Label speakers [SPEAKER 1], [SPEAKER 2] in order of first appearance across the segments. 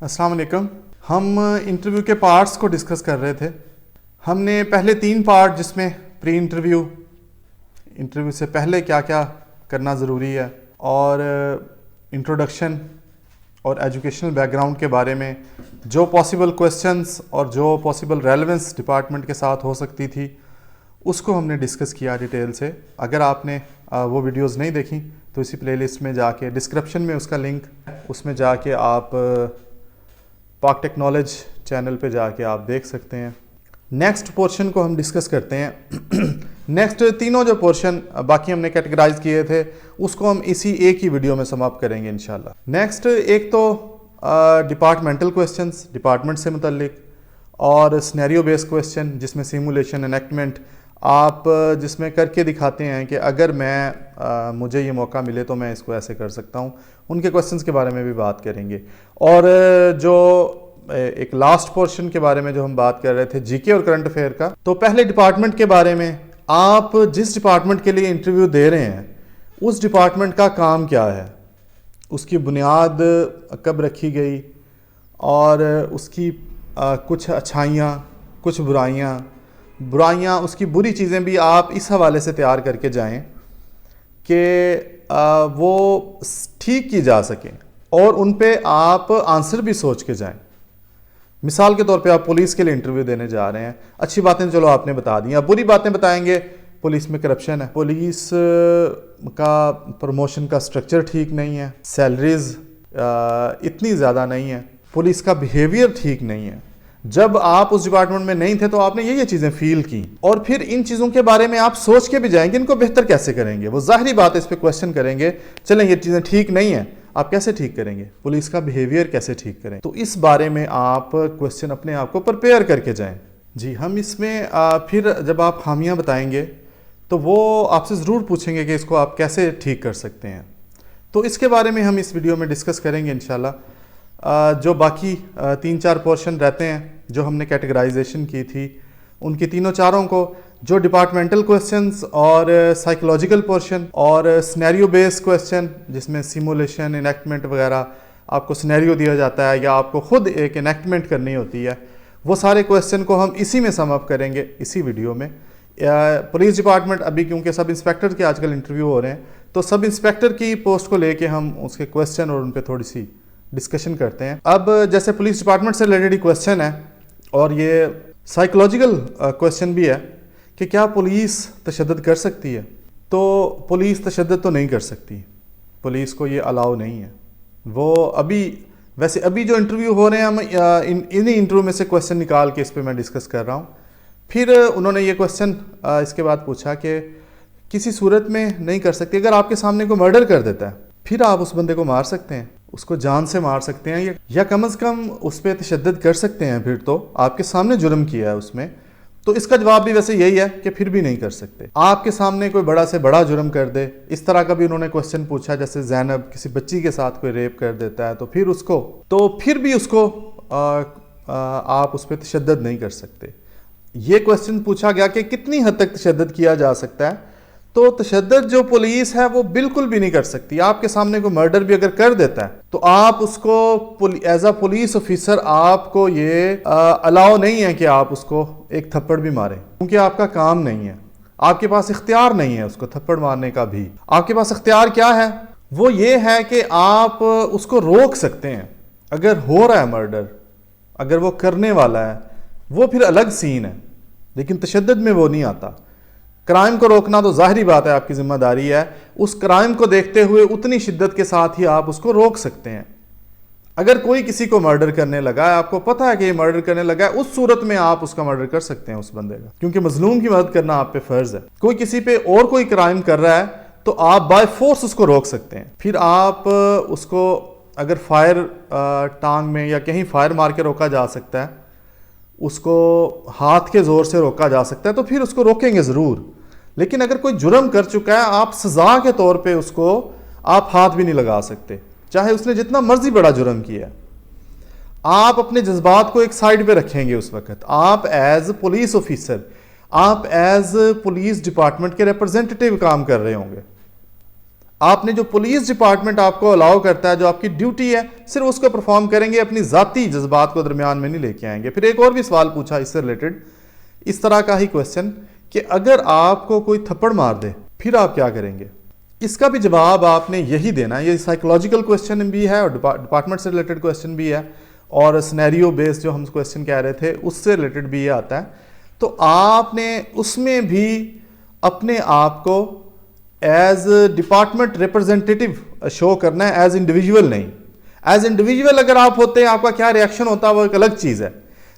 [SPEAKER 1] السلام علیکم. ہم انٹرویو کے پارٹس کو ڈسکس کر رہے تھے. ہم نے پہلے 3 پارٹ جس میں پری انٹرویو سے پہلے کیا کیا کرنا ضروری ہے اور انٹروڈکشن اور ایجوکیشنل بیک گراؤنڈ کے بارے میں جو پاسبل کویسچنس اور جو پاسبل ریلیونس ڈپارٹمنٹ کے ساتھ ہو سکتی تھی اس کو ہم نے ڈسکس کیا ڈیٹیل سے. اگر آپ نے وہ ویڈیوز نہیں دیکھیں تو اسی پلے لسٹ میں جا کے ڈسکرپشن میں اس کا لنک اس میں جا کے آپ پاک ٹیکنالوج چینل پہ جا کے آپ دیکھ سکتے ہیں. نیکسٹ پورشن کو ہم ڈسکس کرتے ہیں. نیکسٹ تینوں جو پورشن باقی ہم نے کیٹیگرائز کیے تھے اس کو ہم اسی ایک ہی ویڈیو میں سم اپ کریں گے انشاءاللہ. نیکسٹ ایک تو ڈپارٹمنٹل کویسچنس ڈپارٹمنٹ سے متعلق اور سنیریو بیس کویسچن جس میں سیمولیشن انیکٹمنٹ آپ جس میں کر کے دکھاتے ہیں کہ اگر مجھے یہ موقع ملے تو میں اس کو ایسے کر سکتا ہوں. ان کے کویسچنس کے بارے میں بھی بات کریں گے. اور جو ایک لاسٹ پورشن کے بارے میں جو ہم بات کر رہے تھے جی کے اور کرنٹ افیئر کا, تو پہلے ڈپارٹمنٹ کے بارے میں آپ جس ڈپارٹمنٹ کے لیے انٹرویو دے رہے ہیں اس ڈپارٹمنٹ کا کام کیا ہے, اس کی بنیاد کب رکھی گئی اور اس کی کچھ اچھائیاں کچھ برائیاں اس کی بری چیزیں بھی آپ اس حوالے سے تیار کر کے جائیں کہ وہ ٹھیک کی جا سکیں اور ان پہ آپ آنسر بھی سوچ کے جائیں. مثال کے طور پہ آپ پولیس کے لیے انٹرویو دینے جا رہے ہیں, اچھی باتیں چلو آپ نے بتا دی, آپ بری باتیں بتائیں گے پولیس میں کرپشن ہے, پولیس کا پروموشن کا سٹرکچر ٹھیک نہیں ہے, سیلریز اتنی زیادہ نہیں ہے, پولیس کا بیہیویئر ٹھیک نہیں ہے. جب آپ اس ڈپارٹمنٹ میں نہیں تھے تو آپ نے یہ چیزیں فیل کی اور پھر ان چیزوں کے بارے میں آپ سوچ کے بھی جائیں گے ان کو بہتر کیسے کریں گے. وہ ظاہری بات ہے اس پہ کویسچن کریں گے, چلیں یہ چیزیں ٹھیک نہیں ہیں, آپ کیسے ٹھیک کریں گے, پولیس کا بیہیویئر کیسے ٹھیک کریں, تو اس بارے میں آپ کویسچن اپنے آپ کو پرپیئر کر کے جائیں. جی ہم اس میں پھر جب آپ خامیاں بتائیں گے تو وہ آپ سے ضرور پوچھیں گے کہ اس کو آپ کیسے ٹھیک کر سکتے ہیں. تو اس کے بارے میں ہم اس ویڈیو میں ڈسکس کریں گے انشاءاللہ. جو باقی 3-4 پورشن رہتے ہیں جو ہم نے کیٹیگرائزیشن کی تھی ان کی تینوں چاروں کو, جو ڈپارٹمنٹل کویسچنس اور سائیکولوجیکل پورشن اور سنیریو بیس کویسچن جس میں سیمولیشن انیکٹمنٹ وغیرہ آپ کو سنیریو دیا جاتا ہے یا آپ کو خود ایک انیکٹمنٹ کرنی ہوتی ہے, وہ سارے کویسچن کو ہم اسی میں سم اپ کریں گے اسی ویڈیو میں. پولیس ڈپارٹمنٹ ابھی کیونکہ سب انسپیکٹر کے آج کل انٹرویو ہو رہے ہیں تو سب انسپیکٹر کی پوسٹ کو لے کے ہم اس کے کویسچن اور ان پہ تھوڑی سی ڈسکشن کرتے ہیں. اب جیسے پولیس ڈپارٹمنٹ سے ریلیٹڈ کویسچن ہے اور یہ سائیکولوجیکل کویسچن بھی ہے کہ کیا پولیس تشدد کر سکتی ہے, تو پولیس تشدد تو نہیں کر سکتی, پولیس کو یہ الاؤ نہیں ہے. وہ ابھی جو انٹرویو ہو رہے ہیں ہم انہی انٹرویو میں سے کویسچن نکال کے اس پہ میں ڈسکس کر رہا ہوں. پھر انہوں نے یہ کویسچن اس کے بعد پوچھا کہ کسی صورت میں نہیں کر سکتی, اگر آپ کے سامنے کوئی مرڈر کر دیتا ہے پھر آپ اس بندے کو مار سکتے ہیں, اس کو جان سے مار سکتے ہیں یا کم از کم اس پہ تشدد کر سکتے ہیں, پھر تو آپ کے سامنے جرم کیا ہے اس میں. تو اس کا جواب بھی ویسے یہی ہے کہ پھر بھی نہیں کر سکتے. آپ کے سامنے کوئی بڑا سے بڑا جرم کر دے, اس طرح کا بھی انہوں نے کویسچن پوچھا, جیسے زینب کسی بچی کے ساتھ کوئی ریپ کر دیتا ہے تو پھر بھی اس کو آپ اس پہ تشدد نہیں کر سکتے. یہ کویسچن پوچھا گیا کہ کتنی حد تک تشدد کیا جا سکتا ہے, تو تشدد جو پولیس ہے وہ بالکل بھی نہیں کر سکتی. آپ کے سامنے کوئی مرڈر بھی اگر کر دیتا ہے تو آپ اس کو ایز اے پولیس آفیسر آپ کو یہ الاؤ نہیں ہے کہ آپ اس کو ایک تھپڑ بھی ماریں, کیونکہ آپ کا کام نہیں ہے, آپ کے پاس اختیار نہیں ہے اس کو تھپڑ مارنے کا بھی. آپ کے پاس اختیار کیا ہے, وہ یہ ہے کہ آپ اس کو روک سکتے ہیں. اگر ہو رہا ہے مرڈر, اگر وہ کرنے والا ہے وہ پھر الگ سین ہے, لیکن تشدد میں وہ نہیں آتا. کرائم کو روکنا تو ظاہری بات ہے آپ کی ذمہ داری ہے, اس کرائم کو دیکھتے ہوئے اتنی شدت کے ساتھ ہی آپ اس کو روک سکتے ہیں. اگر کوئی کسی کو مرڈر کرنے لگا ہے, آپ کو پتہ ہے کہ یہ مرڈر کرنے لگا ہے, اس صورت میں آپ اس کا مرڈر کر سکتے ہیں اس بندے کا, کیونکہ مظلوم کی مدد کرنا آپ پہ فرض ہے. کوئی کسی پہ اور کوئی کرائم کر رہا ہے تو آپ بائی فورس اس کو روک سکتے ہیں. پھر آپ اس کو اگر فائر ٹانگ میں یا کہیں فائر مار کے روکا جا سکتا ہے, اس کو ہاتھ کے زور سے روکا جا سکتا ہے, تو پھر اس کو روکیں گے ضرور. لیکن اگر کوئی جرم کر چکا ہے, آپ سزا کے طور پہ اس کو آپ ہاتھ بھی نہیں لگا سکتے, چاہے اس نے جتنا مرضی بڑا جرم کیا ہے. آپ اپنے جذبات کو ایک سائڈ پہ رکھیں گے اس وقت. آپ ایز پولیس آفیسر, آپ ایز پولیس ڈپارٹمنٹ کے ریپرزینٹیٹیو کام کر رہے ہوں گے. آپ نے جو پولیس ڈپارٹمنٹ آپ کو الاؤ کرتا ہے, جو آپ کی ڈیوٹی ہے, صرف اس کو پرفارم کریں گے, اپنی ذاتی جذبات کو درمیان میں نہیں لے کے آئیں گے. پھر ایک اور بھی سوال پوچھا اس سے ریلیٹڈ, اس طرح کا ہی کویسچن, کہ اگر آپ کو کوئی تھپڑ مار دے پھر آپ کیا کریں گے. اس کا بھی جواب آپ نے یہی دینا ہے. یہ سائیکولوجیکل کویسچن بھی ہے اور ڈپارٹمنٹ سے ریلیٹڈ کویسچن بھی ہے, اور سینیریو بیس جو ہم کویسچن کہہ رہے تھے اس سے ریلیٹڈ بھی یہ آتا ہے. تو آپ نے اس میں بھی اپنے آپ کو ایز ڈپارٹمنٹ ریپرزینٹیٹیو شو کرنا ہے, ایز انڈیویجول نہیں. ایز انڈیویجول اگر آپ ہوتے ہیں, آپ کا کیا ریئیکشن ہوتا ہے وہ ایک الگ چیز ہے,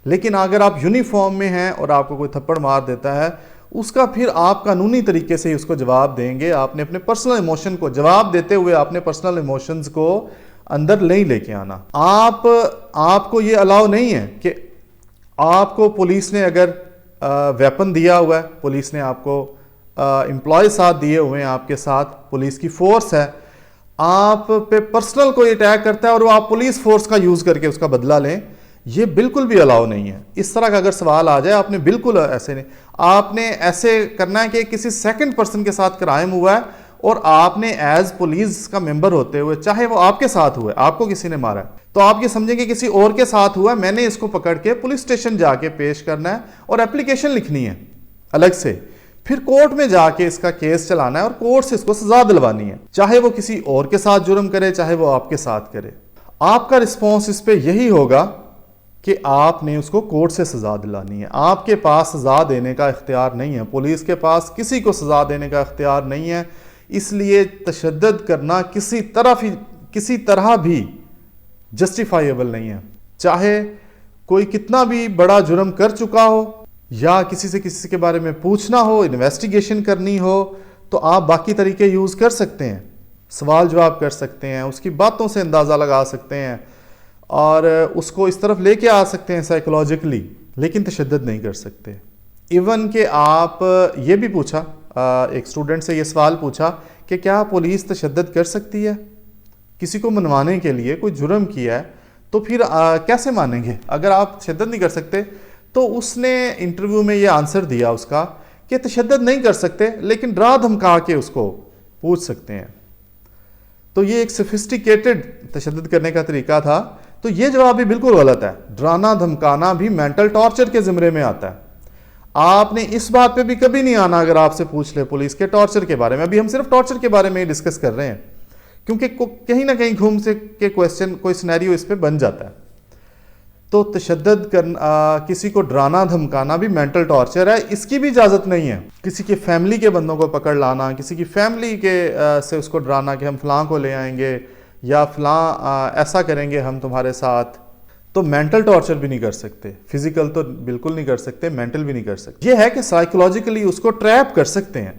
[SPEAKER 1] لیکن اگر آپ یونیفارم میں ہیں اور آپ کو کوئی تھپڑ مار دیتا ہے, اس کا پھر آپ قانونی طریقے سے ہی اس کو جواب دیں گے. آپ نے اپنے پرسنل ایموشن کو جواب دیتے ہوئے اپنے پرسنل ایموشنز کو اندر نہیں لے کے آنا. آپ کو یہ الاؤ نہیں ہے کہ آپ کو پولیس نے اگر ویپن دیا ہوا ہے, پولیس نے آپ کو امپلائی ساتھ دیے ہوئے ہیں, آپ کے ساتھ پولیس کی فورس ہے, آپ پہ پرسنل کوئی اٹیک کرتا ہے اور وہ آپ پولیس فورس کا یوز کر کے اس کا بدلہ لیں, یہ بالکل بھی الاؤ نہیں ہے. اس طرح کا اگر سوال آ جائے, آپ نے بالکل ایسے نہیں, آپ نے ایسے کرنا ہے کہ کسی سیکنڈ پرسن کے ساتھ کرائم ہوا ہے اور آپ نے ایز پولیس کا ممبر ہوتے ہوئے, چاہے وہ آپ کے ساتھ ہوا ہے, آپ کو کسی نے مارا ہے, تو آپ یہ سمجھیں کہ کسی اور کے ساتھ ہوا ہے, میں نے اس کو پکڑ کے پولیس اسٹیشن جا کے پیش کرنا ہے اور اپلیکیشن لکھنی ہے الگ سے, پھر کورٹ میں جا کے اس کا کیس چلانا ہے اور کورٹ سے اس کو سزا دلوانی ہے, چاہے وہ کسی اور کے ساتھ جرم کرے, چاہے وہ آپ کے ساتھ کرے. آپ کا رسپانس اس پہ یہی ہوگا کہ آپ نے اس کو کورٹ سے سزا دلانی ہے. آپ کے پاس سزا دینے کا اختیار نہیں ہے, پولیس کے پاس کسی کو سزا دینے کا اختیار نہیں ہے. اس لیے تشدد کرنا کسی طرح بھی جسٹیفائیبل نہیں ہے, چاہے کوئی کتنا بھی بڑا جرم کر چکا ہو, یا کسی کے بارے میں پوچھنا ہو, انویسٹیگیشن کرنی ہو, تو آپ باقی طریقے یوز کر سکتے ہیں, سوال جواب کر سکتے ہیں, اس کی باتوں سے اندازہ لگا سکتے ہیں اور اس کو اس طرف لے کے آ سکتے ہیں سائیکولوجیکلی, لیکن تشدد نہیں کر سکتے. ایون کہ آپ یہ بھی پوچھا, ایک اسٹوڈنٹ سے یہ سوال پوچھا کہ کیا پولیس تشدد کر سکتی ہے کسی کو منوانے کے لیے, کوئی جرم کیا ہے تو پھر کیسے مانیں گے اگر آپ تشدد نہیں کر سکتے. تو اس نے انٹرویو میں یہ آنسر دیا اس کا کہ تشدد نہیں کر سکتے, لیکن ڈرا دھمکا کے اس کو پوچھ سکتے ہیں. تو یہ ایک سفسٹیکیٹڈ تشدد کرنے کا طریقہ تھا. تو یہ جواب بھی بالکل غلط ہے. ڈرانا دھمکانا بھی مینٹل ٹارچر کے زمرے میں آتا ہے. آپ نے اس بات پہ بھی کبھی نہیں آنا اگر آپ سے پوچھ لے پولیس کے ٹارچر کے بارے میں. ابھی ہم صرف ٹارچر کے بارے میں ہی ڈسکس کر رہے ہیں, کیونکہ کہیں نہ کہیں گھوم سے کے کویسچن, کوئی سینیریو اس پہ بن جاتا ہے. تو تشدد کرنا, کسی کو ڈرانا دھمکانا بھی مینٹل ٹارچر ہے, اس کی بھی اجازت نہیں ہے. کسی کی فیملی کے بندوں کو پکڑ لانا, کسی کی فیملی کے سے اس کو ڈرانا کہ ہم فلاں کو لے آئیں گے یا فلاں ایسا کریں گے ہم تمہارے ساتھ, تو مینٹل ٹارچر بھی نہیں کر سکتے. فزیکل تو بالکل نہیں کر سکتے, مینٹل بھی نہیں کر سکتے. یہ ہے کہ سائیکولوجیکلی اس کو ٹریپ کر سکتے ہیں,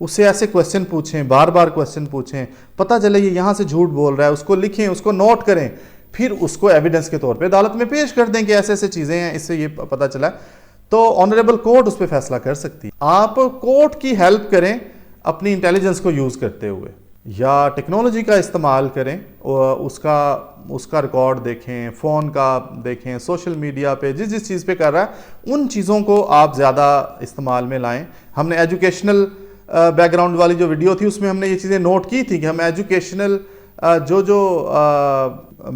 [SPEAKER 1] اس سے ایسے کویسچن پوچھیں, بار بار کویسچن پوچھیں, پتہ چلے یہ یہاں سے جھوٹ بول رہا ہے, اس کو لکھیں, اس کو نوٹ کریں, پھر اس کو ایویڈنس کے طور پہ عدالت میں پیش کر دیں کہ ایسے ایسے چیزیں ہیں, اس سے یہ پتہ چلا, تو آنریبل کورٹ اس پہ فیصلہ کر سکتی ہے. آپ کورٹ کی ہیلپ کریں اپنی انٹیلیجنس کو یوز کرتے ہوئے, یا ٹیکنالوجی کا استعمال کریں, اس کا ریکارڈ دیکھیں, فون کا دیکھیں, سوشل میڈیا پہ جس چیز پہ کر رہا ہے ان چیزوں کو آپ زیادہ استعمال میں لائیں. ہم نے ایجوکیشنل بیک گراؤنڈ والی جو ویڈیو تھی اس میں ہم نے یہ چیزیں نوٹ کی تھی کہ ہم ایجوکیشنل جو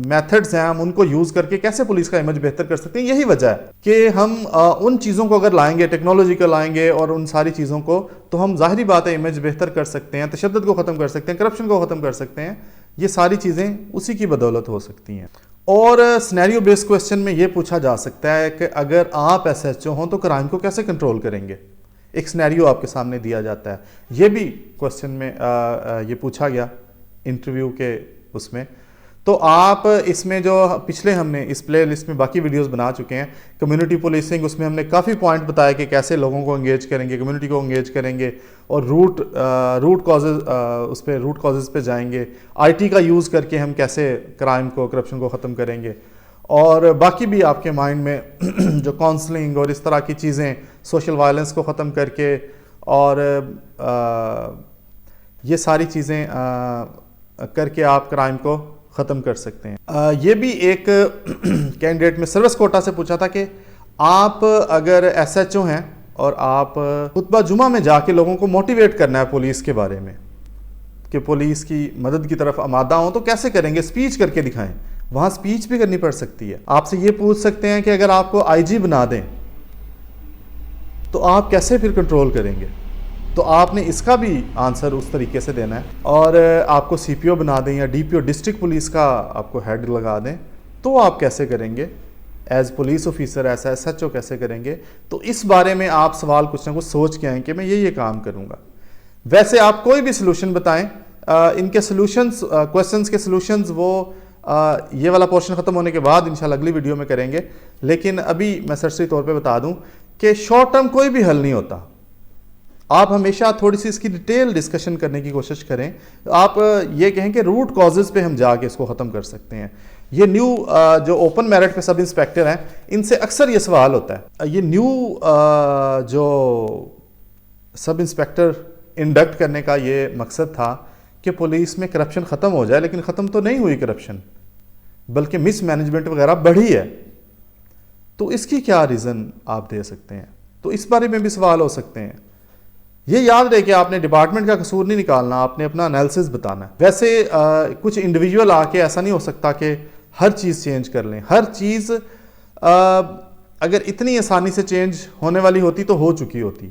[SPEAKER 1] میتھڈز ہیں ہم ان کو یوز کر کے کیسے پولیس کا امیج بہتر کر سکتے ہیں. یہی وجہ ہے کہ ہم ان چیزوں کو اگر لائیں گے, ٹیکنالوجی کو لائیں گے اور ان ساری چیزوں کو, تو ہم ظاہری بات ہے امیج بہتر کر سکتے ہیں, تشدد کو ختم کر سکتے ہیں, کرپشن کو ختم کر سکتے ہیں. یہ ساری چیزیں اسی کی بدولت ہو سکتی ہیں. اور سینیریو بیس کویسچن میں یہ پوچھا جا سکتا ہے کہ اگر آپ ایس ایچ او ہوں تو کرائم کو کیسے کنٹرول کریں گے. ایک سینیریو آپ کے سامنے دیا جاتا ہے. یہ بھی کویسچن میں یہ پوچھا گیا انٹرویو کے اس میں. تو آپ اس میں جو پچھلے ہم نے اس پلے لسٹ میں باقی ویڈیوز بنا چکے ہیں, کمیونٹی پولیسنگ, اس میں ہم نے کافی پوائنٹ بتایا کہ کیسے لوگوں کو انگیج کریں گے, کمیونٹی کو انگیج کریں گے, اور روٹ کازز پہ جائیں گے. آئی ٹی کا یوز کر کے ہم کیسے کرائم کو, کرپشن کو ختم کریں گے. اور باقی بھی آپ کے مائنڈ میں جو کاؤنسلنگ اور اس طرح کی چیزیں, سوشل وائلنس کو ختم کر کے, اور یہ ساری چیزیں کر کے آپ کرائم کو ختم کر سکتے ہیں. یہ بھی ایک کینڈیڈیٹ میں سروس کوٹا سے پوچھا تھا کہ آپ اگر ایس ایچ او ہیں اور آپ خطبہ جمعہ میں جا کے لوگوں کو موٹیویٹ کرنا ہے پولیس کے بارے میں, کہ پولیس کی مدد کی طرف آمادہ ہوں تو کیسے کریں گے؟ سپیچ کر کے دکھائیں. وہاں سپیچ بھی کرنی پڑ سکتی ہے. آپ سے یہ پوچھ سکتے ہیں کہ اگر آپ کو آئی جی بنا دیں تو آپ کیسے پھر کنٹرول کریں گے؟ تو آپ نے اس کا بھی آنسر اس طریقے سے دینا ہے. اور آپ کو سی پی او بنا دیں یا ڈی پی او ڈسٹرکٹ پولیس کا آپ کو ہیڈ لگا دیں تو آپ کیسے کریں گے؟ ایز پولیس آفیسر ایسا ایس ایچ او کیسے کریں گے؟ تو اس بارے میں آپ سوال کچھ نہ کچھ سوچ کے آئیں کہ میں یہ کام کروں گا. ویسے آپ کوئی بھی سلوشن بتائیں, ان کے سلوشنز, کویسچنز کے سلوشنز وہ یہ والا پورشن ختم ہونے کے بعد انشاءاللہ اگلی ویڈیو میں کریں گے. لیکن ابھی میں سرسری طور پہ بتا دوں کہ شارٹ ٹرم کوئی بھی حل نہیں ہوتا. آپ ہمیشہ تھوڑی سی اس کی ڈیٹیل ڈسکشن کرنے کی کوشش کریں. آپ یہ کہیں کہ روٹ کازز پہ ہم جا کے اس کو ختم کر سکتے ہیں. یہ نیو جو اوپن میرٹ پہ سب انسپیکٹر ہیں ان سے اکثر یہ سوال ہوتا ہے. یہ نیو جو سب انسپیکٹر انڈکٹ کرنے کا یہ مقصد تھا کہ پولیس میں کرپشن ختم ہو جائے, لیکن ختم تو نہیں ہوئی کرپشن, بلکہ مس مینجمنٹ وغیرہ بڑھی ہے. تو اس کی کیا ریزن آپ دے سکتے ہیں؟ تو اس بارے میں بھی سوال ہو سکتے ہیں. یہ یاد رہے کہ آپ نے ڈپارٹمنٹ کا قصور نہیں نکالنا, آپ نے اپنا انالیسس بتانا ہے. ویسے کچھ انڈیویجول آ کے ایسا نہیں ہو سکتا کہ ہر چیز چینج کر لیں. ہر چیز اگر اتنی آسانی سے چینج ہونے والی ہوتی تو ہو چکی ہوتی,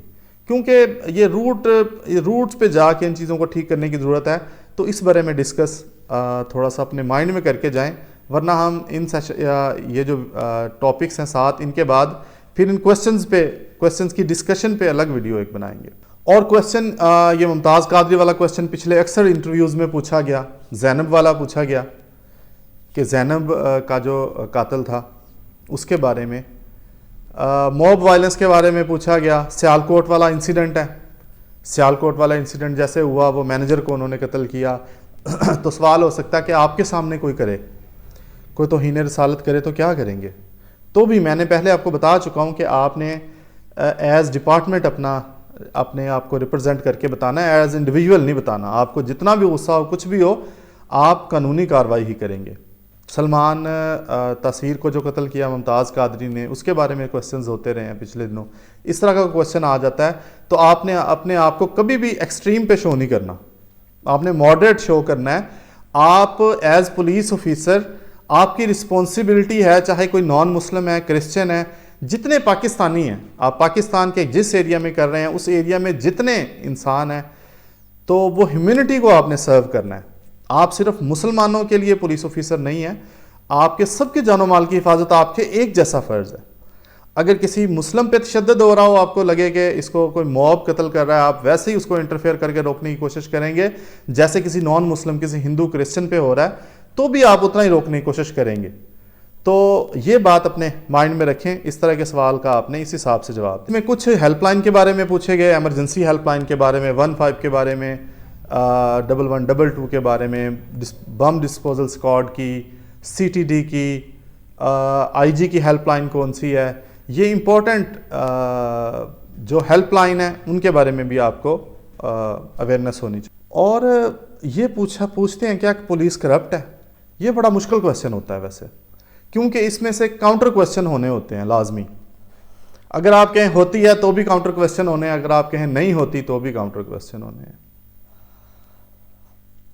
[SPEAKER 1] کیونکہ یہ روٹس پہ جا کے ان چیزوں کو ٹھیک کرنے کی ضرورت ہے. تو اس بارے میں ڈسکس تھوڑا سا اپنے مائنڈ میں کر کے جائیں, ورنہ ہم یہ جو ٹاپکس ہیں 7 ان کے بعد پھر ان کویسچنز کی ڈسکشن پہ الگ ویڈیو ایک بنائیں گے. اور کویسچن یہ ممتاز قادری والا کویسچن پچھلے اکثر انٹرویوز میں پوچھا گیا, زینب والا پوچھا گیا کہ زینب کا جو قاتل تھا اس کے بارے میں, موب وائلنس کے بارے میں پوچھا گیا. سیالکوٹ والا انسیڈنٹ ہے, سیالکوٹ والا انسیڈنٹ جیسے ہوا وہ مینیجر کو انہوں نے قتل کیا. تو سوال ہو سکتا ہے کہ آپ کے سامنے کوئی کرے, کوئی توہین رسالت کرے تو کیا کریں گے؟ تو بھی میں نے پہلے آپ کو بتا چکا ہوں کہ آپ نے ایز ڈپارٹمنٹ اپنے آپ کو ریپرزینٹ کر کے بتانا ہے, ایز انڈیویجول نہیں بتانا. آپ کو جتنا بھی غصہ ہو کچھ بھی ہو آپ قانونی کارروائی ہی کریں گے. سلمان تاثیر کو جو قتل کیا ممتاز قادری نے, اس کے بارے میں کویسچنز ہوتے رہے ہیں پچھلے دنوں. اس طرح کا کویسچن آ جاتا ہے تو آپ نے اپنے آپ کو کبھی بھی ایکسٹریم پہ شو نہیں کرنا, آپ نے ماڈریٹ شو کرنا ہے. آپ ایز پولیس آفیسر آپ کی رسپانسبلٹی ہے, چاہے کوئی نان مسلم ہے, کرسچن ہے, جتنے پاکستانی ہیں, آپ پاکستان کے جس ایریا میں کر رہے ہیں اس ایریا میں جتنے انسان ہیں تو وہ ہیومینٹی کو آپ نے سرو کرنا ہے. آپ صرف مسلمانوں کے لیے پولیس آفیسر نہیں ہیں, آپ کے سب کے جان و مال کی حفاظت آپ کے ایک جیسا فرض ہے. اگر کسی مسلم پہ تشدد ہو رہا ہو, آپ کو لگے کہ اس کو کوئی موب قتل کر رہا ہے, آپ ویسے ہی اس کو انٹرفیئر کر کے روکنے کی کوشش کریں گے جیسے کسی نان مسلم, کسی ہندو, کرسچن پہ ہو رہا ہے, تو بھی آپ اتنا ہی روکنے کی کوشش کریں گے. تو یہ بات اپنے مائنڈ میں رکھیں. اس طرح کے سوال کا آپ نے اس حساب سے جواب دیں. میں کچھ ہیلپ لائن کے بارے میں پوچھے گئے, ایمرجنسی ہیلپ لائن کے بارے میں, 15 کے بارے میں, 1122 کے بارے میں, بم ڈسپوزل اسکواڈ کی, سی ٹی ڈی کی, آئی جی کی ہیلپ لائن کون سی ہے, یہ امپورٹنٹ جو ہیلپ لائن ہے ان کے بارے میں بھی آپ کو اویئرنیس ہونی چاہیے. اور یہ پوچھتے ہیں کیا پولیس کرپٹ ہے؟ یہ بڑا مشکل کویسچن ہوتا ہے ویسے, کیونکہ اس میں سے کاؤنٹر کویسچن ہونے ہوتے ہیں لازمی. اگر آپ کہیں ہوتی ہے تو بھی کاؤنٹر کویسچن ہونے ہیں, اگر آپ کہیں نہیں ہوتی تو بھی کاؤنٹر کویسچن ہونے ہیں.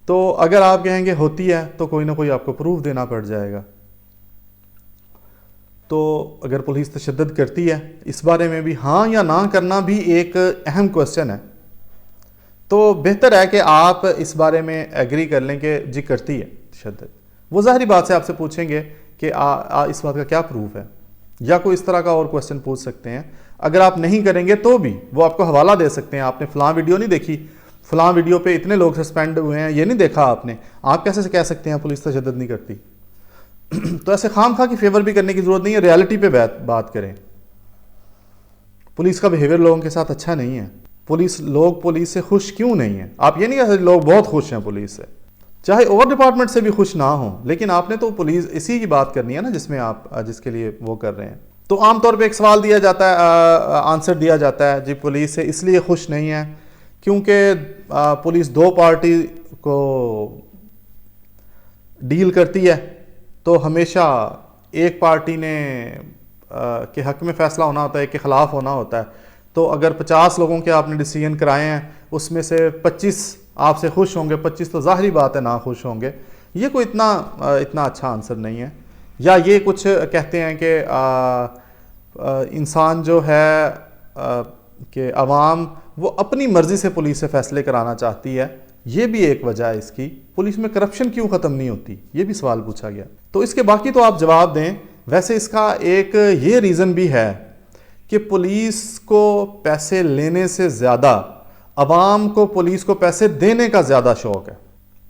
[SPEAKER 1] تو اگر آپ کہیں گے ہوتی ہے تو کوئی نہ کوئی آپ کو پروف دینا پڑ جائے گا. تو اگر پولیس تشدد کرتی ہے, اس بارے میں بھی ہاں یا نہ کرنا بھی ایک اہم کویسچن ہے. تو بہتر ہے کہ آپ اس بارے میں ایگری کر لیں کہ جی کرتی ہے تشدد. وہ ظاہری بات سے آپ سے پوچھیں گے کہ اس بات کا کیا پروف ہے, یا کوئی اس طرح کا اور کویسچن پوچھ سکتے ہیں. اگر آپ نہیں کریں گے تو بھی وہ آپ کو حوالہ دے سکتے ہیں, آپ نے فلاں ویڈیو نہیں دیکھی, فلاں ویڈیو پہ اتنے لوگ سسپینڈ ہوئے ہیں, یہ نہیں دیکھا آپ نے, آپ کیسے کہہ سکتے ہیں پولیس تشدد نہیں کرتی؟ تو ایسے خام خواہ کی فیور بھی کرنے کی ضرورت نہیں ہے, ریالٹی پہ بات کریں. پولیس کا بیہیویئر لوگوں کے ساتھ اچھا نہیں ہے. لوگ پولیس سے خوش کیوں نہیں ہیں؟ آپ یہ نہیں کہہ سکتے لوگ بہت خوش ہیں پولیس سے, چاہے اور ڈپارٹمنٹ سے بھی خوش نہ ہوں, لیکن آپ نے تو پولیس اسی کی بات کرنی ہے نا جس میں آپ جس کے لیے وہ کر رہے ہیں. تو عام طور پہ ایک سوال دیا جاتا ہے, آنسر دیا جاتا ہے جی پولیس سے اس لیے خوش نہیں ہے کیونکہ پولیس 2 پارٹی کو ڈیل کرتی ہے, تو ہمیشہ ایک پارٹی نے کے حق میں فیصلہ ہونا ہوتا ہے, ایک کے خلاف ہونا ہوتا ہے. تو اگر 50 لوگوں کے آپ نے ڈیسیژن کرائے ہیں, اس میں سے 25 آپ سے خوش ہوں گے، 25 تو ظاہری بات ہے نا خوش ہوں گے. یہ کوئی اتنا اچھا آنسر نہیں ہے. یا یہ کچھ کہتے ہیں کہ انسان جو ہے کہ عوام وہ اپنی مرضی سے پولیس سے فیصلے کرانا چاہتی ہے. یہ بھی ایک وجہ ہے اس کی. پولیس میں کرپشن کیوں ختم نہیں ہوتی، یہ بھی سوال پوچھا گیا. تو اس کے باقی تو آپ جواب دیں. ویسے اس کا ایک یہ ریزن بھی ہے کہ پولیس کو پیسے لینے سے زیادہ عوام کو پولیس کو پیسے دینے کا زیادہ شوق ہے.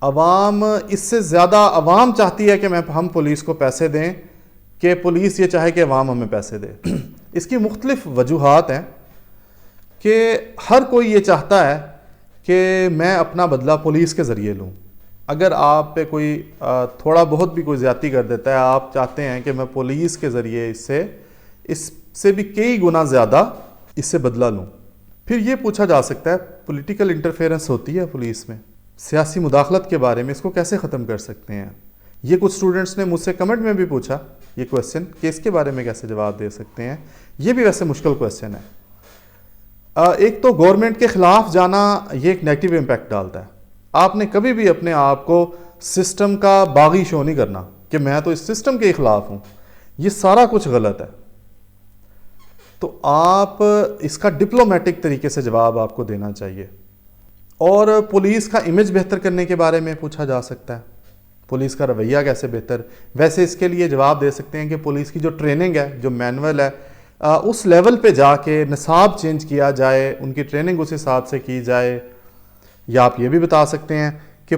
[SPEAKER 1] عوام اس سے زیادہ عوام چاہتی ہے کہ ہم پولیس کو پیسے دیں کہ پولیس یہ چاہے کہ عوام ہمیں پیسے دے. اس کی مختلف وجوہات ہیں کہ ہر کوئی یہ چاہتا ہے کہ میں اپنا بدلہ پولیس کے ذریعے لوں. اگر آپ پہ کوئی تھوڑا بہت بھی کوئی زیادتی کر دیتا ہے، آپ چاہتے ہیں کہ میں پولیس کے ذریعے اس سے بھی کئی گنا زیادہ اس سے بدلہ لوں. پھر یہ پوچھا جا سکتا ہے پولیٹیکل انٹرفیرنس ہوتی ہے پولیس میں، سیاسی مداخلت کے بارے میں، اس کو کیسے ختم کر سکتے ہیں. یہ کچھ اسٹوڈنٹس نے مجھ سے کمنٹ میں بھی پوچھا یہ کویسچن کہ اس کے بارے میں کیسے جواب دے سکتے ہیں. یہ بھی ویسے مشکل کویسچن ہے. ایک تو گورنمنٹ کے خلاف جانا یہ ایک نیگیٹو امپیکٹ ڈالتا ہے. آپ نے کبھی بھی اپنے آپ کو سسٹم کا باغی شو نہیں کرنا کہ میں تو اس سسٹم کے خلاف ہوں. یہ سارا کچھ غلط ہے. تو آپ اس کا ڈپلومیٹک طریقے سے جواب آپ کو دینا چاہیے. اور پولیس کا امیج بہتر کرنے کے بارے میں پوچھا جا سکتا ہے، پولیس کا رویہ کیسے بہتر. ویسے اس کے لیے جواب دے سکتے ہیں کہ پولیس کی جو ٹریننگ ہے، جو مینول ہے، اس لیول پہ جا کے نصاب چینج کیا جائے، ان کی ٹریننگ اس حساب سے کی جائے. یا آپ یہ بھی بتا سکتے ہیں کہ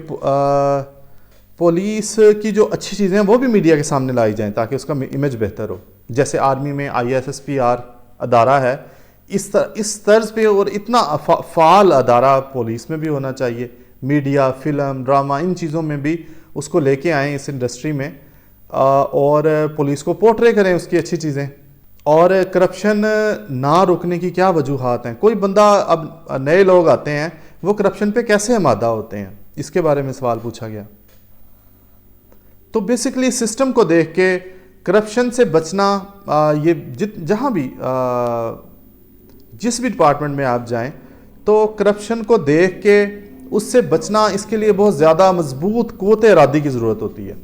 [SPEAKER 1] پولیس کی جو اچھی چیزیں ہیں وہ بھی میڈیا کے سامنے لائی جائیں تاکہ اس کا امیج بہتر ہو. جیسے آرمی میں ISSPR ادارہ ہے، اس طرز پہ اور اتنا فعال ادارہ پولیس میں بھی ہونا چاہیے. میڈیا، فلم، ڈرامہ، ان چیزوں میں بھی اس کو لے کے آئیں اس انڈسٹری میں، اور پولیس کو پورٹرے کریں اس کی اچھی چیزیں. اور کرپشن نہ روکنے کی کیا وجوہات ہیں. کوئی بندہ اب نئے لوگ آتے ہیں وہ کرپشن پہ کیسے آمادہ ہوتے ہیں، اس کے بارے میں سوال پوچھا گیا. تو بیسیکلی سسٹم کو دیکھ کے کرپشن سے بچنا، یہ جہاں بھی جس بھی ڈپارٹمنٹ میں آپ جائیں تو کرپشن کو دیکھ کے اس سے بچنا، اس کے لیے بہت زیادہ مضبوط قوت ارادی کی ضرورت ہوتی ہے.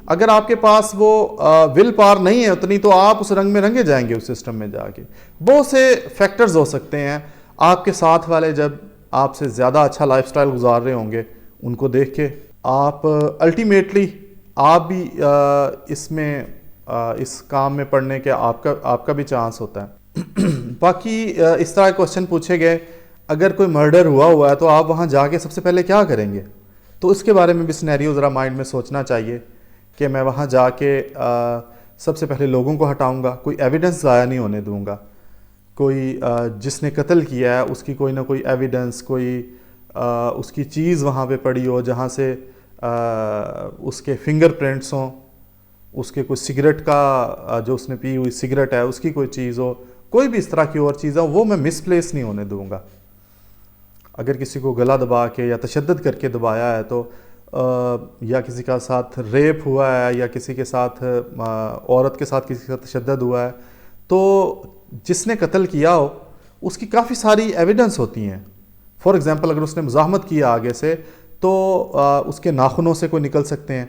[SPEAKER 1] اگر آپ کے پاس وہ ول پاور نہیں ہے اتنی تو آپ اس رنگ میں رنگے جائیں گے اس سسٹم میں جا کے. بہت سے فیکٹرز ہو سکتے ہیں. آپ کے ساتھ والے جب آپ سے زیادہ اچھا لائف سٹائل گزار رہے ہوں گے، ان کو دیکھ کے آپ الٹیمیٹلی آپ بھی اس کام میں پڑھنے کے آپ کا بھی چانس ہوتا ہے. باقی اس طرح کوشچن پوچھے گئے اگر کوئی مرڈر ہوا ہے تو آپ وہاں جا کے سب سے پہلے کیا کریں گے. تو اس کے بارے میں بھی سینیریو ذرا مائنڈ میں سوچنا چاہیے کہ میں وہاں جا کے سب سے پہلے لوگوں کو ہٹاؤں گا، کوئی ایویڈنس ضائع نہیں ہونے دوں گا. کوئی جس نے قتل کیا ہے اس کی کوئی نہ کوئی ایویڈنس، کوئی اس کی چیز وہاں پہ پڑی ہو جہاں سے اس کے فنگر پرنٹس ہوں، اس کے کوئی سگریٹ کا جو اس نے پی ہوئی سگریٹ ہے اس کی کوئی چیز ہو، کوئی بھی اس طرح کی اور چیز ہو، وہ میں مس پلیس نہیں ہونے دوں گا. اگر کسی کو گلا دبا کے یا تشدد کر کے دبایا ہے تو یا کسی کا ساتھ ریپ ہوا ہے یا کسی کے ساتھ عورت کے ساتھ کسی کا تشدد ہوا ہے تو جس نے قتل کیا ہو اس کی کافی ساری ایویڈنس ہوتی ہیں. فار ایگزامپل اگر اس نے مزاحمت کیا آگے سے تو اس کے ناخنوں سے کوئی نکل سکتے ہیں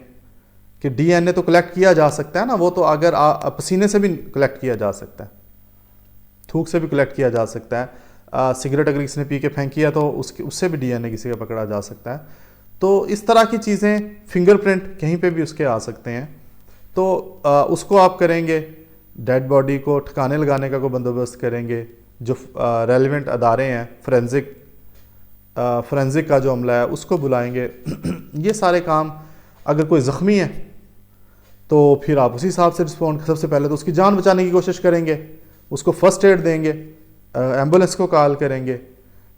[SPEAKER 1] کہ DNA تو کلیکٹ کیا جا سکتا ہے نا، وہ تو اگر پسینے سے بھی کلیکٹ کیا جا سکتا ہے، تھوک سے بھی کلیکٹ کیا جا سکتا ہے. سگریٹ اگر کسی نے پی کے پھینکی ہے تو اس سے بھی DNA کسی کا پکڑا جا سکتا ہے. تو اس طرح کی چیزیں، فنگر پرنٹ کہیں پہ بھی اس کے آ سکتے ہیں. تو اس کو آپ کریں گے، ڈیڈ باڈی کو ٹھکانے لگانے کا کوئی بندوبست کریں گے. جو ریلیونٹ ادارے ہیں، فورینزک کا جو عملہ ہے اس کو بلائیں گے. یہ سارے کام. اگر کوئی زخمی ہے تو پھر آپ اسی حساب سے رسپونڈ، سب سے پہلے تو اس کی جان بچانے کی کوشش کریں گے، اس کو فرسٹ ایڈ دیں گے، ایمبولینس کو کال کریں گے،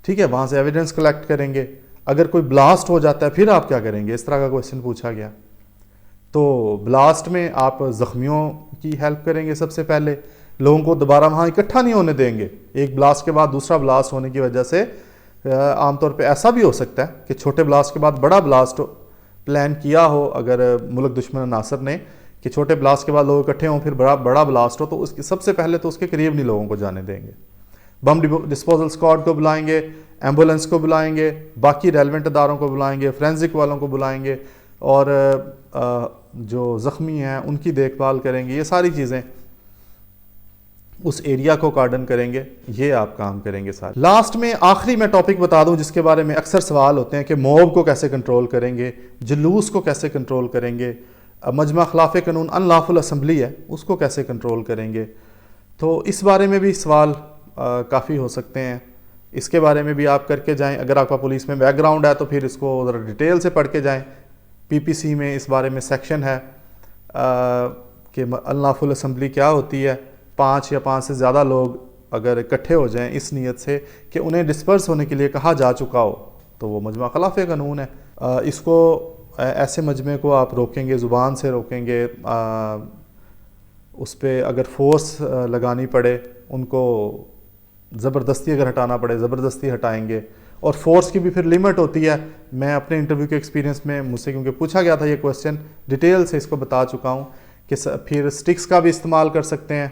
[SPEAKER 1] ٹھیک ہے، وہاں سے ایویڈنس کلیکٹ کریں گے. اگر کوئی بلاسٹ ہو جاتا ہے پھر آپ کیا کریں گے، اس طرح کا کویشچن پوچھا گیا. تو بلاسٹ میں آپ زخمیوں کی ہیلپ کریں گے سب سے پہلے، لوگوں کو دوبارہ وہاں اکٹھا نہیں ہونے دیں گے. ایک بلاسٹ کے بعد دوسرا بلاسٹ ہونے کی وجہ سے عام طور پہ ایسا بھی ہو سکتا ہے کہ چھوٹے بلاسٹ کے بعد بڑا بلاسٹ پلان کیا ہو اگر ملک دشمن عناصر نے، کہ چھوٹے بلاسٹ کے بعد لوگ اکٹھے ہوں پھر بڑا بلاسٹ ہو، تو اس کی سب سے پہلے تو اس کے قریب نہیں لوگوں کو جانے دیں گے. بم ڈسپوزل اسکواڈ کو بلائیں گے، ایمبولنس کو بلائیں گے، باقی ریلیونٹ اداروں کو بلائیں گے، فرینزک والوں کو بلائیں گے، اور جو زخمی ہیں ان کی دیکھ بھال کریں گے. یہ ساری چیزیں اس ایریا کو کارڈن کریں گے، یہ آپ کام کریں گے سارے. لاسٹ میں آخری میں ٹاپک بتا دوں جس کے بارے میں اکثر سوال ہوتے ہیں کہ موب کو کیسے کنٹرول کریں گے، جلوس کو کیسے کنٹرول کریں گے، مجمع خلاف قانون ان لافل اسمبلی ہے اس کو کیسے کنٹرول کریں گے. تو اس بارے میں بھی سوال کافی ہو سکتے ہیں، اس کے بارے میں بھی آپ کر کے جائیں. اگر آپ کا پولیس میں بیک گراؤنڈ ہے تو پھر اس کو ذرا ڈیٹیل سے پڑھ کے جائیں. پی پی سی میں اس بارے میں سیکشن ہے کہ ان لافل اسمبلی کیا ہوتی ہے. 5 یا 5 سے زیادہ لوگ اگر اکٹھے ہو جائیں اس نیت سے کہ انہیں ڈسپرس ہونے کے لیے کہا جا چکا ہو تو وہ مجمع خلاف قانون ہے. اس کو ایسے مجمع کو آپ روکیں گے، زبان سے روکیں گے، اس پہ اگر فورس لگانی پڑے، ان کو زبردستی اگر ہٹانا پڑے زبردستی ہٹائیں گے. اور فورس کی بھی پھر لیمٹ ہوتی ہے. میں اپنے انٹرویو کے ایکسپیرینس میں مجھ سے کیونکہ پوچھا گیا تھا یہ کویسچن، ڈیٹیل سے اس کو بتا چکا ہوں کہ پھر سٹکس کا بھی استعمال کر سکتے ہیں،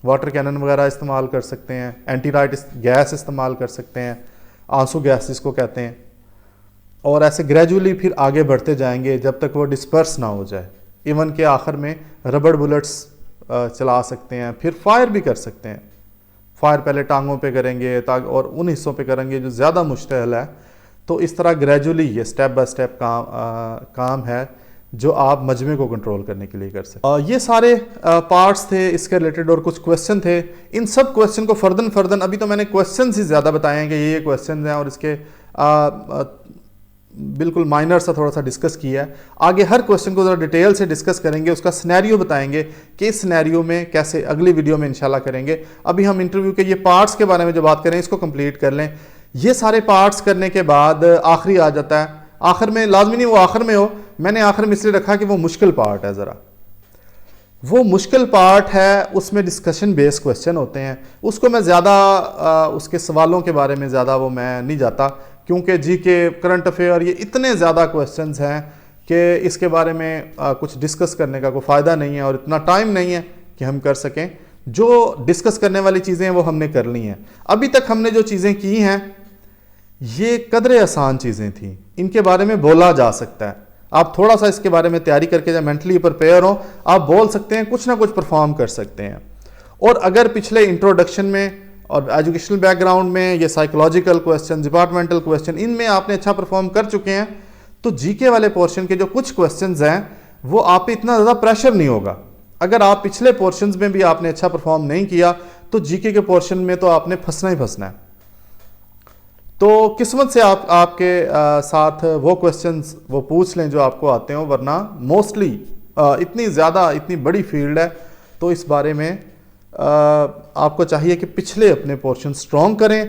[SPEAKER 1] واٹر کینن وغیرہ استعمال کر سکتے ہیں، اینٹی رائٹ گیس استعمال کر سکتے ہیں، آنسو گیس جس کو کہتے ہیں. اور ایسے گریجولی پھر آگے بڑھتے جائیں گے جب تک وہ ڈسپرس نہ ہو جائے. ایون کہ آخر میں ربڑ بلٹس چلا سکتے ہیں، پھر فائر بھی کر سکتے ہیں. فائر پہلے ٹانگوں پہ کریں گے اور ان حصوں پہ کریں گے جو زیادہ مشتعل ہے. تو اس طرح گریجولی یہ سٹیپ بائی سٹیپ کام ہے جو آپ مجمع کو کنٹرول کرنے کے لیے کر سکتے ہیں. یہ سارے پارٹس تھے اس کے ریلیٹڈ اور کچھ کویسچن تھے. ان سب کویسچن کو فردن ابھی تو میں نے کویسچنز ہی زیادہ بتائے ہیں کہ یہ کویسچنز ہیں اور اس کے بالکل مائنر سا تھوڑا سا ڈسکس کیا ہے. آگے ہر کویسچن کو ذرا ڈیٹیل سے ڈسکس کریں گے، اس کا سینیریو بتائیں گے کہ اس سینیریو میں کیسے، اگلی ویڈیو میں انشاءاللہ کریں گے. ابھی ہم انٹرویو کے یہ پارٹس کے بارے میں جو بات کریں اس کو کمپلیٹ کر لیں. یہ سارے پارٹس کرنے کے بعد آخری آ جاتا ہے. آخر میں لازمی نہیں وہ آخر میں ہو، میں نے آخر میں اس لیے رکھا کہ وہ مشکل پارٹ ہے. ذرا وہ مشکل پارٹ ہے، اس میں ڈسکشن بیس کویسچن ہوتے ہیں. اس کو میں زیادہ اس کے سوالوں کے بارے میں زیادہ وہ میں نہیں جاتا کیونکہ جی کے کرنٹ افیئر یہ اتنے زیادہ کویسچنز ہیں کہ اس کے بارے میں کچھ ڈسکس کرنے کا کوئی فائدہ نہیں ہے اور اتنا ٹائم نہیں ہے کہ ہم کر سکیں. جو ڈسکس کرنے والی چیزیں ہیں وہ ہم نے کر لی ہیں. ابھی تک ہم نے جو چیزیں کی ہیں یہ قدرے آسان چیزیں تھیں، ان کے بارے میں بولا جا سکتا ہے. آپ تھوڑا سا اس کے بارے میں تیاری کر کے جب مینٹلی پریپیئر ہوں آپ بول سکتے ہیں، کچھ نہ کچھ پرفارم کر سکتے ہیں. اور اگر پچھلے انٹروڈکشن میں اور ایجوکیشنل بیک گراؤنڈ میں یہ سائیکولوجیکل کویسچن، ڈپارٹمنٹل کویسچن، ان میں آپ نے اچھا پرفارم کر چکے ہیں تو جی کے والے پورشن کے جو کچھ کویسچنز ہیں وہ آپ پہ اتنا زیادہ پریشر نہیں ہوگا. اگر آپ پچھلے پورشنز میں بھی آپ نے اچھا پرفارم نہیں کیا تو جی کے پورشن میں تو آپ نے پھنسنا ہی پھنسنا ہے. تو قسمت سے آپ کے ساتھ وہ کویسچنز وہ پوچھ لیں جو آپ کو آتے ہوں، ورنہ موسٹلی اتنی زیادہ اتنی بڑی فیلڈ ہے تو اس بارے میں آپ کو چاہیے کہ پچھلے اپنے پورشن سٹرونگ کریں،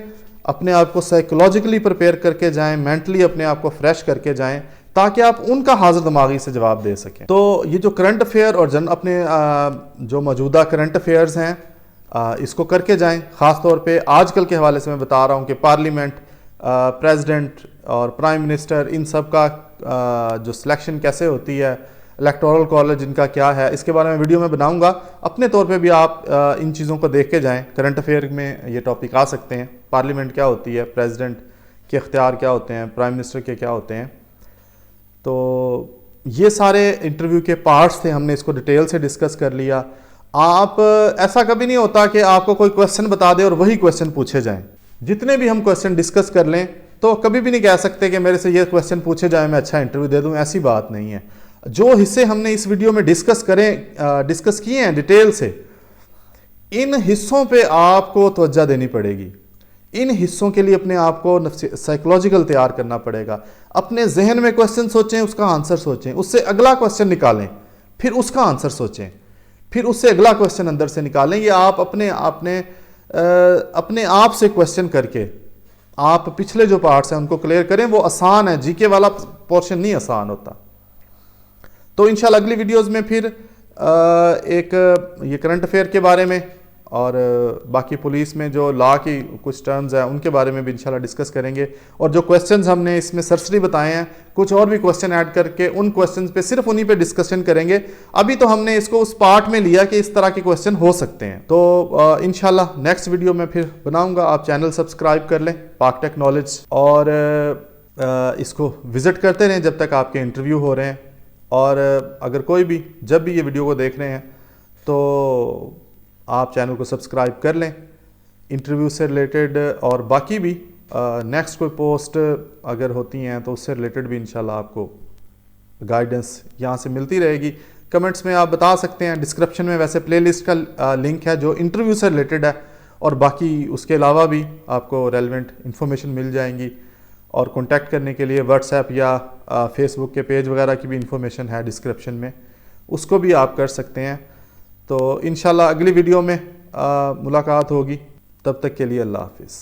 [SPEAKER 1] اپنے آپ کو سائیکولوجیکلی پریپیئر کر کے جائیں، مینٹلی اپنے آپ کو فریش کر کے جائیں تاکہ آپ ان کا حاضر دماغی سے جواب دے سکیں. تو یہ جو کرنٹ افیئر اور اپنے جو موجودہ کرنٹ افیئرز ہیں اس کو کر کے جائیں. خاص طور پہ آج کل کے حوالے سے میں بتا رہا ہوں کہ پارلیمنٹ، پریزیڈنٹ اور پرائم منسٹر، ان سب کا جو سلیکشن کیسے ہوتی ہے، الیکٹورل کالج ان کا کیا ہے، اس کے بارے میں ویڈیو میں بناؤں گا. اپنے طور پہ بھی آپ ان چیزوں کو دیکھ کے جائیں. کرنٹ افیئر میں یہ ٹاپک آ سکتے ہیں، پارلیمنٹ کیا ہوتی ہے، پریزیڈنٹ کے اختیار کیا ہوتے ہیں، پرائم منسٹر کے کیا ہوتے ہیں. تو یہ سارے انٹرویو کے پارٹس تھے، ہم نے اس کو ڈیٹیل سے ڈسکس کر لیا. آپ ایسا کبھی نہیں ہوتا کہ آپ کو کوئی کویسچن بتا دے اور وہی کویسچن پوچھے جائیں. جتنے بھی ہم کویسچن ڈسکس کر لیں تو کبھی بھی نہیں کہہ سکتے کہ میرے سے یہ کویسچن پوچھے جائیں میں اچھا انٹرویو دے دوں. ایسی بات نہیں ہے. جو حصے ہم نے اس ویڈیو میں ڈسکس کیے ہیں ڈیٹیل سے، ان حصوں پہ آپ کو توجہ دینی پڑے گی. ان حصوں کے لیے اپنے آپ کو سائیکولوجیکل تیار کرنا پڑے گا. اپنے ذہن میں کویسچن سوچیں، اس کا آنسر سوچیں، اس سے اگلا کویسچن نکالیں، پھر اس کا آنسر سوچیں، پھر اس سے اگلا کویسچن اندر سے نکالیں. یہ آپ اپنے آپ سے کویسچن کر کے آپ پچھلے جو پارٹس ہیں ان کو کلیئر کریں. وہ آسان ہے، جی کے والا پورشن نہیں آسان ہوتا. تو انشاءاللہ اگلی ویڈیوز میں پھر ایک یہ کرنٹ افیئر کے بارے میں اور باقی پولیس میں جو لا کی کچھ ٹرمز ہیں ان کے بارے میں بھی انشاءاللہ ڈسکس کریں گے. اور جو کویسچنز ہم نے اس میں سرسری بتائے ہیں, کچھ اور بھی کویسچن ایڈ کر کے ان کویسچنز پہ صرف انہی پہ ڈسکشن کریں گے. ابھی تو ہم نے اس کو اس پارٹ میں لیا کہ اس طرح کے کویسچن ہو سکتے ہیں. تو انشاءاللہ نیکسٹ ویڈیو میں پھر بناؤں گا. آپ چینل سبسکرائب کر لیں پاک ٹیک نالج, اور اس کو وزٹ کرتے رہیں جب تک آپ کے انٹرویو ہو رہے ہیں. اور اگر کوئی بھی جب بھی یہ ویڈیو کو دیکھ رہے ہیں تو آپ چینل کو سبسکرائب کر لیں انٹرویو سے ریلیٹڈ, اور باقی بھی نیکسٹ کوئی پوسٹ اگر ہوتی ہیں تو اس سے ریلیٹڈ بھی انشاءاللہ آپ کو گائیڈنس یہاں سے ملتی رہے گی. کمنٹس میں آپ بتا سکتے ہیں. ڈسکرپشن میں ویسے پلے لسٹ کا لنک ہے جو انٹرویو سے ریلیٹڈ ہے, اور باقی اس کے علاوہ بھی آپ کو ریلیونٹ انفارمیشن مل جائیں گی. اور کانٹیکٹ کرنے کے لیے واٹس ایپ یا فیس بک کے پیج وغیرہ کی بھی انفارمیشن ہے ڈسکرپشن میں, اس کو بھی آپ کر سکتے ہیں. تو انشاءاللہ اگلی ویڈیو میں ملاقات ہوگی. تب تک کے لیے اللہ حافظ.